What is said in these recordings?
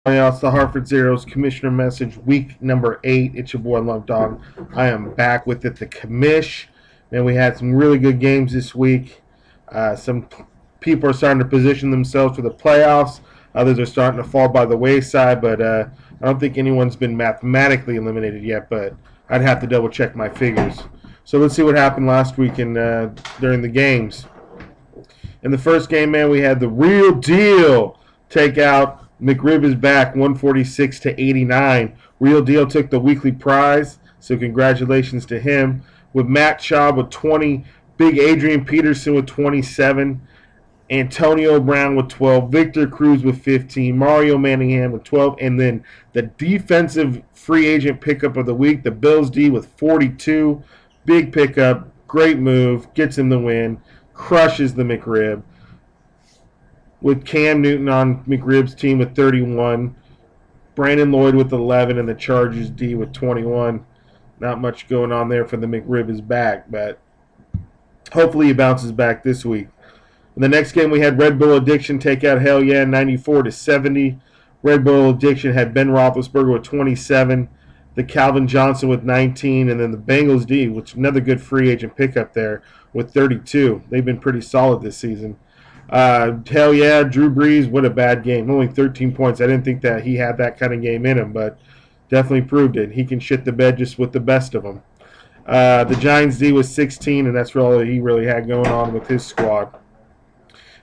It's the Hartford Zero's Commissioner Message, week number 8. It's your boy Love Dog. I am back with it, the commish. Man, we had some really good games this week. Some people are starting to position themselves for the playoffs. Others are starting to fall by the wayside, but I don't think anyone's been mathematically eliminated yet, but I'd have to double check my figures. So let's see what happened last week during the games. In the first game, man, we had the real deal take out McRib is back, 146 to 89. Real Deal took the weekly prize, so congratulations to him. With Matt Shaw with 20, Big Adrian Peterson with 27, Antonio Brown with 12, Victor Cruz with 15, Mario Manningham with 12, and then the defensive free agent pickup of the week, the Bills D with 42. Big pickup, great move, gets him the win, crushes the McRib. With Cam Newton on McRib's team with 31, Brandon Lloyd with 11, and the Chargers D with 21. Not much going on there for the McRib is back, but hopefully he bounces back this week. In the next game, we had Red Bull Addiction take out Hell Yeah 94 to 70. Red Bull Addiction had Ben Roethlisberger with 27, the Calvin Johnson with 19, and then the Bengals D, which is another good free agent pickup there, with 32. They've been pretty solid this season. Hell yeah, Drew Brees, what a bad game. Only 13 points. I didn't think that he had that kind of game in him, but definitely proved it. He can shit the bed just with the best of them. The Giants D was 16, and that's all he really had going on with his squad.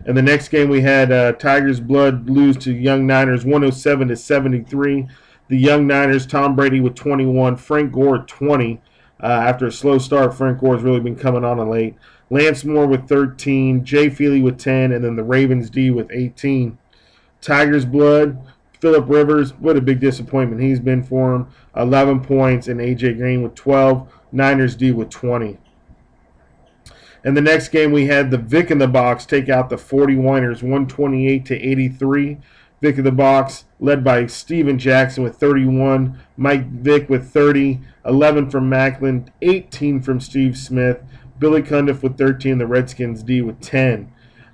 In the next game, we had Tigers Blood lose to Young Niners 107 to 73. The Young Niners, Tom Brady with 21, Frank Gore at 20. After a slow start, Frank Gore's really been coming on late. Lance Moore with 13, Jay Feely with 10, and then the Ravens D with 18. Tigers Blood, Phillip Rivers, what a big disappointment he's been for him. 11 points, and A.J. Green with 12. Niners D with 20. In the next game, we had the Vic in the Box take out the 41ers, 128 to 83. Vic in the Box, led by Steven Jackson with 31, Mike Vick with 30, 11 from Macklin, 18 from Steve Smith, Billy Cundiff with 13, the Redskins D with 10.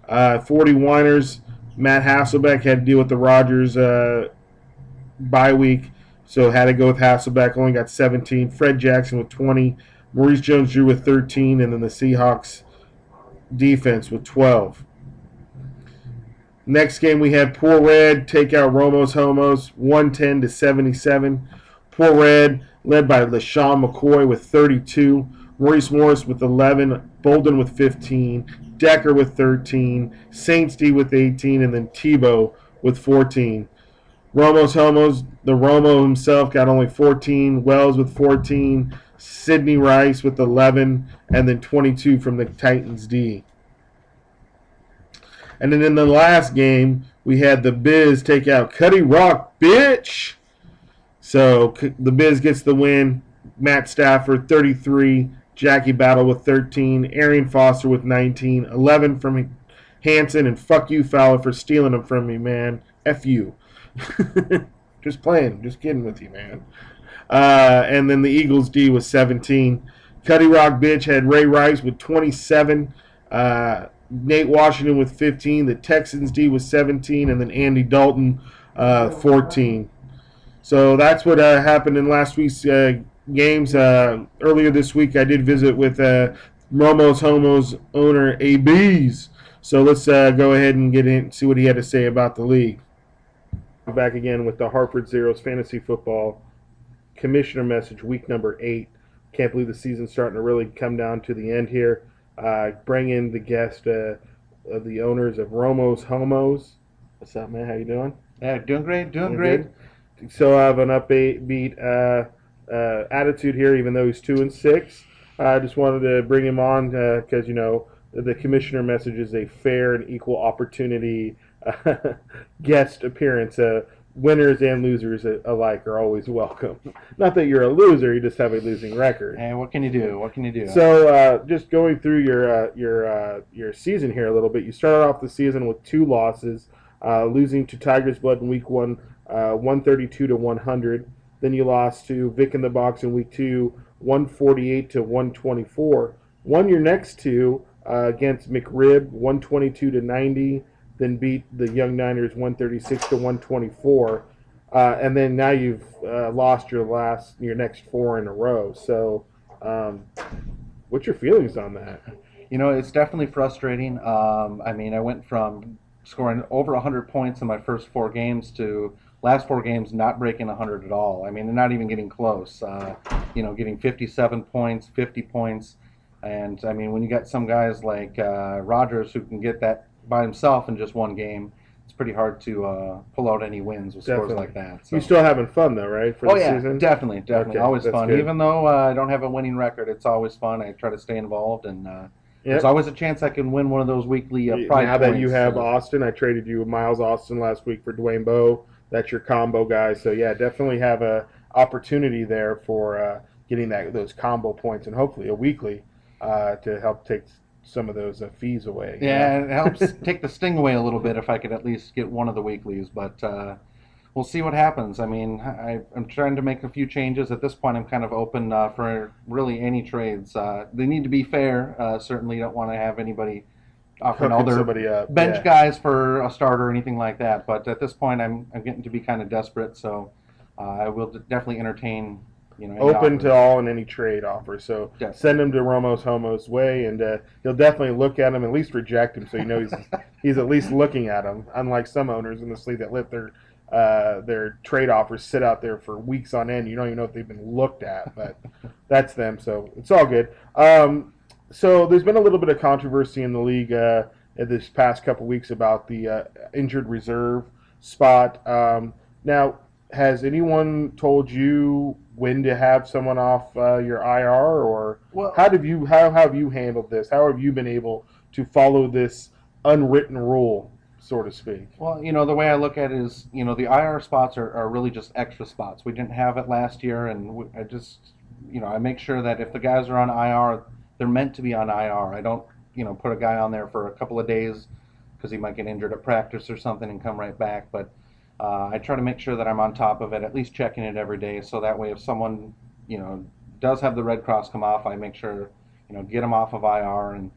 41ers, Matt Hasselbeck had to deal with the Rodgers bye week, so had to go with Hasselbeck, only got 17. Fred Jackson with 20, Maurice Jones-Drew with 13, and then the Seahawks defense with 12. Next game, we had Poor Red take out Romo's Homos, 110 to 77. Poor Red, led by LaShawn McCoy with 32. Maurice Morris with 11. Bolden with 15. Decker with 13. Saints D with 18. And then Tebow with 14. Romo's Homos, the Romo himself got only 14. Wells with 14. Sidney Rice with 11. And then 22 from the Titans D. And then in the last game, we had the Biz take out Cuddy Rock, bitch. So the Biz gets the win. Matt Stafford, 33. Jackie Battle with 13. Arian Foster with 19. 11 from Hanson. And fuck you, Fowler, for stealing them from me, man. F you. Just playing. Just kidding with you, man. And then the Eagles D was 17. Cuddy Rock, bitch, had Ray Rice with 27. Nate Washington with 15. The Texans D was 17. And then Andy Dalton, 14. So that's what happened in last week's games. Earlier this week, I did visit with Romo's Homos owner ABs. So let's go ahead and get in, see what he had to say about the league. Back again with the Hartford Zero's Fantasy Football Commissioner Message, week number 8. Can't believe the season's starting to really come down to the end here. Bring in the guest of the owners of Romo's Homos. What's up, man? How you doing? Yeah, doing great, doing great. Good. So I have an upbeat attitude here, even though he's 2-6. I just wanted to bring him on because, you know, the commissioner message is a fair and equal opportunity guest appearance. Winners and losers alike are always welcome. Not that you're a loser, you just have a losing record. Hey, what can you do? What can you do? So just going through your season here a little bit, you started off the season with 2 losses, losing to Tigers Blood in week 1, 132 to 100. Then you lost to Vic in the Box in week 2, 148 to 124. Won your next 2 against McRib, 122 to 90. Then beat the Young Niners 136 to 124. and then now you've lost your next four in a row. So, what's your feelings on that? It's definitely frustrating. I mean, I went from scoring over 100 points in my first four games to last four games not breaking 100 at all. I mean, not even getting close. Getting 57 points, 50 points. And I mean, when you got some guys like Rogers who can get that by himself in just one game, it's pretty hard to pull out any wins with Definitely. scores like that. So. You still having fun though, right? For Oh the yeah, season? definitely, definitely, Okay, always that's fun. good. Even though I don't have a winning record, it's always fun. I try to stay involved, and there's always a chance I can win one of those weekly pride Now points. that you have Austin, I traded you with Miles Austin last week for Dwayne Bowe. That's your combo guy. So yeah, definitely have a opportunity there for getting those combo points and hopefully a weekly to help take some of those fees away. Yeah, it helps take the sting away a little bit if I could at least get one of the weeklies, but we'll see what happens. I mean, I'm trying to make a few changes. At this point, I'm kind of open for really any trades. They need to be fair. Certainly don't want to have anybody offering all their bench guys for a starter or anything like that. But at this point, I'm getting to be kind of desperate, so I will definitely entertain. Open to all and any trade offers. So send him to Romo's Homo's way, and he'll definitely look at him, at least reject him, so you know he's at least looking at him. Unlike some owners in this league that let their trade offers sit out there for weeks on end. You don't even know if they've been looked at, but that's them. So it's all good. So there's been a little bit of controversy in the league this past couple weeks about the injured reserve spot. Now, has anyone told you when to have someone off your IR, or how have you handled this? How have you been able to follow this unwritten rule, so to speak? Well, the way I look at it is, the IR spots are really just extra spots. We didn't have it last year, and I make sure that if the guys are on IR, they're meant to be on IR. I don't, put a guy on there for a couple of days because he might get injured at practice or something and come right back, but I try to make sure that I'm on top of it, at least checking it every day, so that way if someone, does have the Red Cross come off, I make sure, get them off of IR. And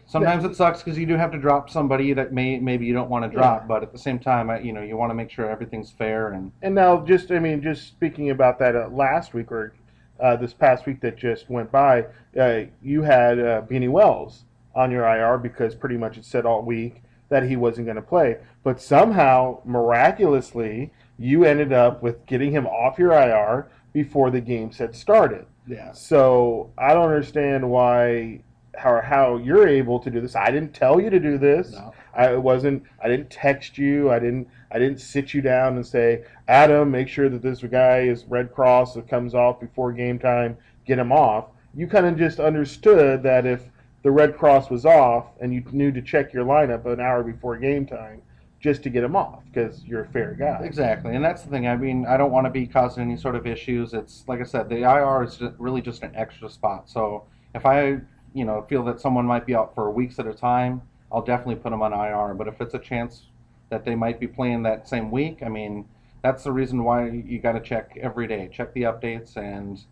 sometimes it sucks because you do have to drop somebody that maybe you don't want to drop, but at the same time, you want to make sure everything's fair. And now, just speaking about that last week or this past week that just went by, you had Beanie Wells on your IR because pretty much it said all week that he wasn't going to play. But somehow, miraculously, you ended up with getting him off your IR before the games had started. Yeah. So I don't understand how you're able to do this. I didn't tell you to do this. No. I didn't text you. I didn't sit you down and say, Adam, make sure that this guy is Red Cross that comes off before game time, get him off. You kind of just understood that if the Red Cross was off and you knew to check your lineup an hour before game time just to get him off because you're a fair guy. Exactly, and that's the thing. I mean, I don't want to be causing any sort of issues. It's like I said, the IR is really just an extra spot. So if I, feel that someone might be out for weeks at a time, I'll definitely put them on IR. But if it's a chance that they might be playing that same week, I mean, that's the reason why you got to check every day. Check the updates, and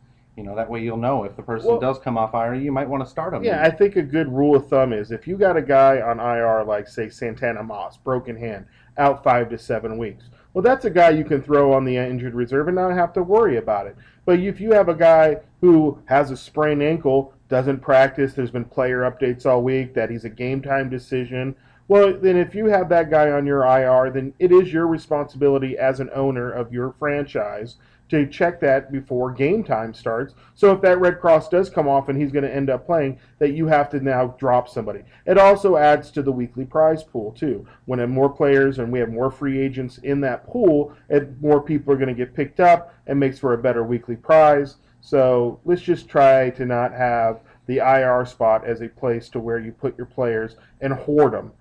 that way you'll know if the person does come off IR, you might want to start them. Yeah, I think a good rule of thumb is if you got a guy on IR like, say, Santana Moss, broken hand, out 5 to 7 weeks, well, that's a guy you can throw on the injured reserve and not have to worry about it. But if you have a guy who has a sprained ankle, doesn't practice, there's been player updates all week that he's a game time decision, well, then if you have that guy on your IR, then it is your responsibility as an owner of your franchise to check that before game time starts. So if that Red Cross does come off and he's going to end up playing, that you have to now drop somebody. It also adds to the weekly prize pool too. When have more players and we have more free agents in that pool, more people are going to get picked up and makes for a better weekly prize. So let's just try to not have the IR spot as a place to where you put your players and hoard them.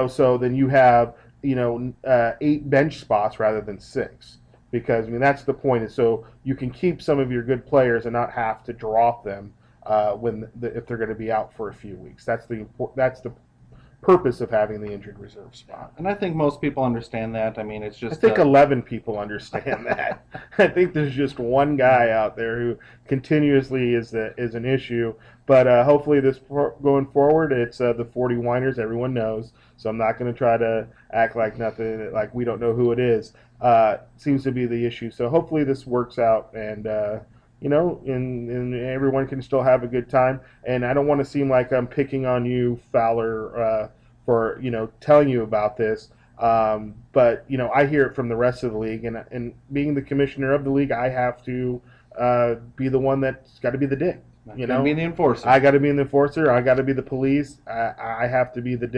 So then you have 8 bench spots rather than 6. Because that's the point, is so you can keep some of your good players and not have to drop them if they're going to be out for a few weeks. That's the purpose of having the injured reserve spot. And I think most people understand that. I mean, it's just. I think 11 people understand that. I think there's just one guy out there who continuously is an issue. But hopefully, going forward, it's the 40 whiners. Everyone knows. So I'm not going to try to act like nothing, like we don't know who it is. seems to be the issue. So hopefully this works out, and and everyone can still have a good time. And I don't want to seem like I'm picking on you, Fowler, for telling you about this. But I hear it from the rest of the league, and being the commissioner of the league, I have to be the one that's got to be the dick. Be the enforcer. I got to be the enforcer. I got to be the police. I have to be the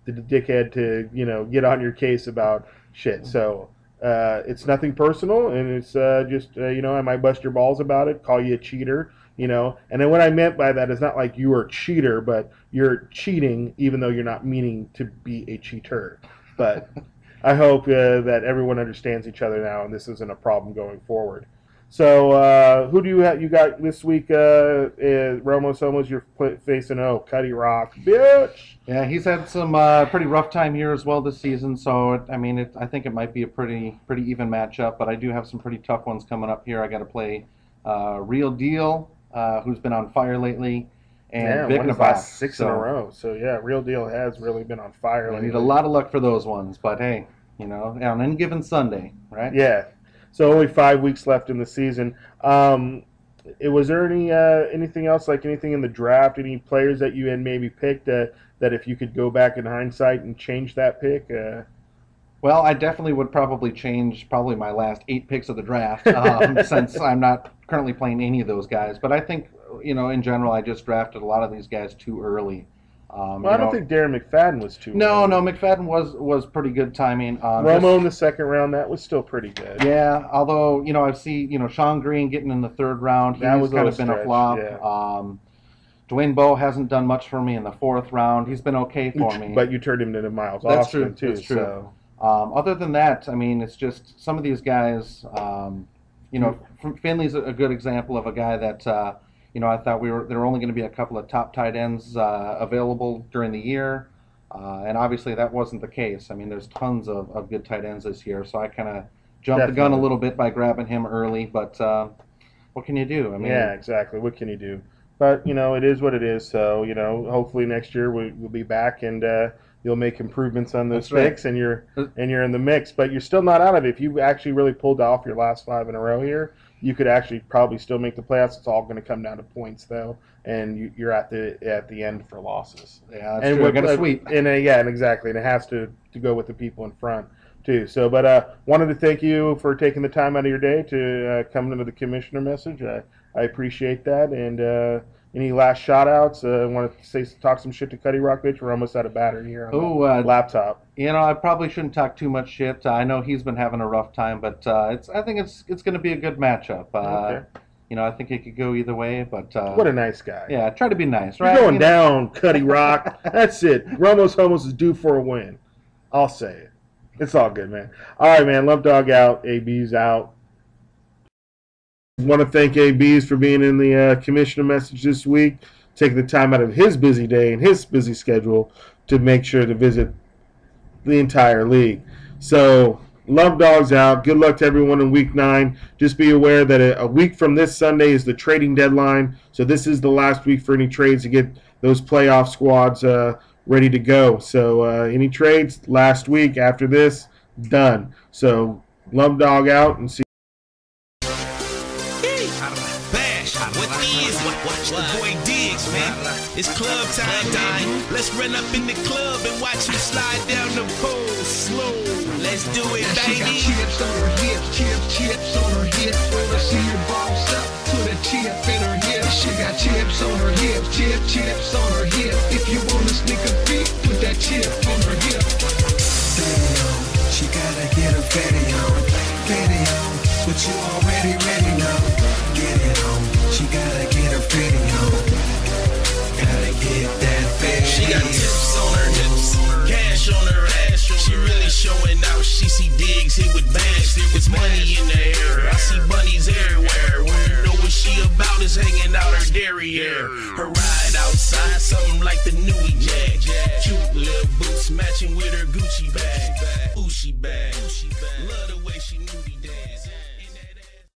dickhead to get on your case about shit. So it's nothing personal, and it's just I might bust your balls about it, call you a cheater, And then what I meant by that is not like you are a cheater, but you're cheating even though you're not meaning to be a cheater. But I hope that everyone understands each other now, and this isn't a problem going forward. So who do you got this week? Ramos Homos, you're facing Cuddy Rock, bitch. Yeah, he's had some pretty rough time here as well this season. So I think it might be a pretty even matchup. But I do have some pretty tough ones coming up here. I got to play Real Deal, who's been on fire lately, and Vic won his last 6 in a row. So yeah, Real Deal has really been on fire lately. I need a lot of luck for those ones. But hey, on any given Sunday, right? Yeah. So only 5 weeks left in the season. Was there anything else, like anything in the draft, any players that you had maybe picked that if you could go back in hindsight and change that pick? Well, I definitely would probably change my last 8 picks of the draft since I'm not currently playing any of those guys. But I think, in general, I just drafted a lot of these guys too early. I don't think Darren McFadden was too. No, McFadden was pretty good timing. Romo in the second round, that was still pretty good. Yeah, although I see Sean Green getting in the third round. He's kind of been a flop. Yeah. Dwayne Bowe hasn't done much for me in the 4th round. He's been okay for me. But you turned him into Miles That's Austin true. too. That's true. So. Other than that, it's just some of these guys. Finley's a good example of a guy that. I thought there were only going to be a couple of top tight ends available during the year, and obviously that wasn't the case. There's tons of good tight ends this year, so I kind of jumped the gun a little bit by grabbing him early. But what can you do? Yeah, exactly. What can you do? But it is what it is. So hopefully next year we'll be back and you'll make improvements on those picks, and you're in the mix. But you're still not out of it. If you actually really pulled off your last 5 in a row here, you could actually probably still make the playoffs. It's all going to come down to points, though, and you're at the end for losses. Yeah, that's true. We're going to sweep. And exactly, and it has to go with the people in front too. So, but wanted to thank you for taking the time out of your day to come into the commissioner message. I appreciate that. And any last shout outs? Want to talk some shit to Cuddy Rock, bitch? We're almost out of battery here on the laptop. I probably shouldn't talk too much shit. I know he's been having a rough time, but I think it's going to be a good matchup. Okay. I think it could go either way, but what a nice guy. Yeah, try to be nice, right? You're going down, Cuddy Rock. That's it. Ramos Homos is due for a win. I'll say it. It's all good, man. All right, man. Love Dog out. AB's out. Want to thank AB's for being in the commissioner message this week, taking the time out of his busy day and his busy schedule to make sure to visit the entire league. So, Love Dog's out. Good luck to everyone in Week 9. Just be aware that a week from this Sunday is the trading deadline. So this is the last week for any trades to get those playoff squads ready to go. So any trades last week after this, done. So Love Dog out and see. It's club time, Dime. Let's run up in the club and watch you slide down the pole slow. Let's do it, baby. She got chips on her hips, chips on her hips. Wanna see her boss up, put a chip in her hip. She got chips on her hips, chips on her hip. If you wanna sneak a peek, put that chip on her hip. Fatty on, she gotta get her fatty on. Fatty on, but you already ready now. Get it on, she gotta get her fatty on. She got tips on her hips, cash on her ass. She really showing out. She see digs hit with bags. It's money in the air. I see bunnies everywhere. When you know what she about is hanging out her derriere. Her ride outside, something like the Newey Jag. Cute little boots matching with her Gucci bag. Ooh, she bad. Love the way she nudie dance.